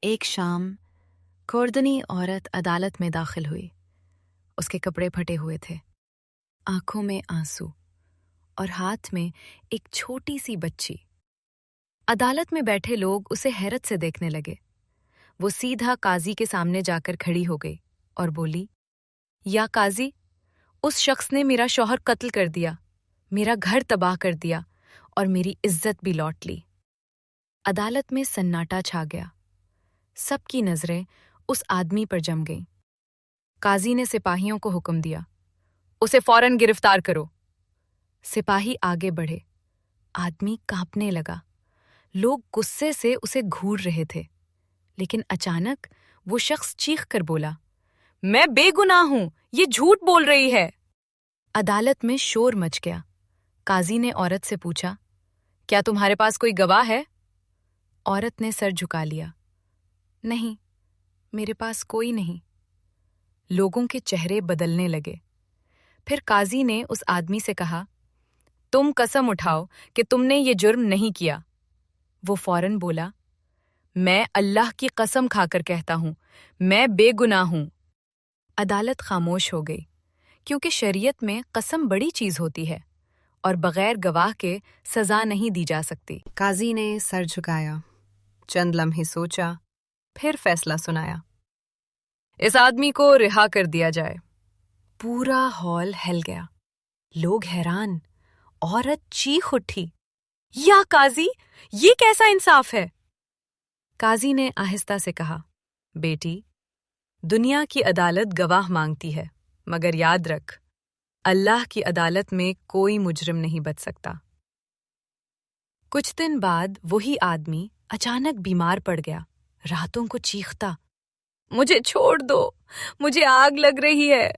ایک شام کوردنی عورت عدالت میں داخل ہوئی۔ اس کے کپڑے پھٹے ہوئے تھے، آنکھوں میں آنسو اور ہاتھ میں ایک چھوٹی سی بچی۔ عدالت میں بیٹھے لوگ اسے حیرت سے دیکھنے لگے۔ وہ سیدھا قاضی کے سامنے جا کر کھڑی ہو گئی اور بولی، یا قاضی، اس شخص نے میرا شوہر قتل کر دیا، میرا گھر تباہ کر دیا اور میری عزت بھی لوٹ لی۔ عدالت میں سناٹا چھا گیا۔ سب کی نظریں اس آدمی پر جم گئیں۔ قاضی نے سپاہیوں کو حکم دیا، اسے فوراً گرفتار کرو۔ سپاہی آگے بڑھے۔ آدمی کانپنے لگا۔ لوگ غصے سے اسے گھور رہے تھے، لیکن اچانک وہ شخص چیخ کر بولا، میں بے گناہ ہوں، یہ جھوٹ بول رہی ہے۔ عدالت میں شور مچ گیا۔ قاضی نے عورت سے پوچھا، کیا تمہارے پاس کوئی گواہ ہے؟ عورت نے سر جھکا لیا، نہیں، میرے پاس کوئی نہیں۔ لوگوں کے چہرے بدلنے لگے۔ پھر قاضی نے اس آدمی سے کہا، تم قسم اٹھاؤ کہ تم نے یہ جرم نہیں کیا۔ وہ فوراً بولا، میں اللہ کی قسم کھا کر کہتا ہوں، میں بے گناہ ہوں۔ عدالت خاموش ہو گئی، کیونکہ شریعت میں قسم بڑی چیز ہوتی ہے اور بغیر گواہ کے سزا نہیں دی جا سکتی۔ قاضی نے سر جھکایا، چند لمحے سوچا، پھر فیصلہ سنایا، اس آدمی کو رہا کر دیا جائے۔ پورا ہال ہل گیا۔ لوگ حیران، عورت چیخ اٹھی، یا قاضی، یہ کیسا انصاف ہے؟ قاضی نے آہستہ سے کہا، بیٹی، دنیا کی عدالت گواہ مانگتی ہے، مگر یاد رکھ، اللہ کی عدالت میں کوئی مجرم نہیں بچ سکتا۔ کچھ دن بعد وہی آدمی اچانک بیمار پڑ گیا، راتوں کو چیختا، مجھے چھوڑ دو، مجھے آگ لگ رہی ہے۔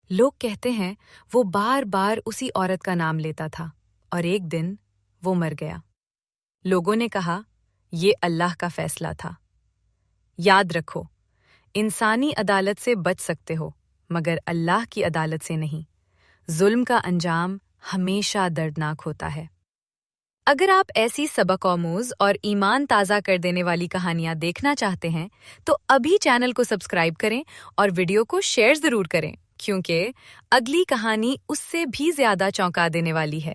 لوگ کہتے ہیں وہ بار بار اسی عورت کا نام لیتا تھا اور ایک دن وہ مر گیا۔ لوگوں نے کہا، یہ اللہ کا فیصلہ تھا۔ یاد رکھو، انسانی عدالت سے بچ سکتے ہو، مگر اللہ کی عدالت سے نہیں۔ ظلم کا انجام ہمیشہ دردناک ہوتا ہے۔ اگر آپ ایسی سبق آموز اور ایمان تازہ کر دینے والی کہانیاں دیکھنا چاہتے ہیں تو ابھی چینل کو سبسکرائب کریں اور ویڈیو کو شیئر ضرور کریں، کیونکہ اگلی کہانی اس سے بھی زیادہ چونکا دینے والی ہے۔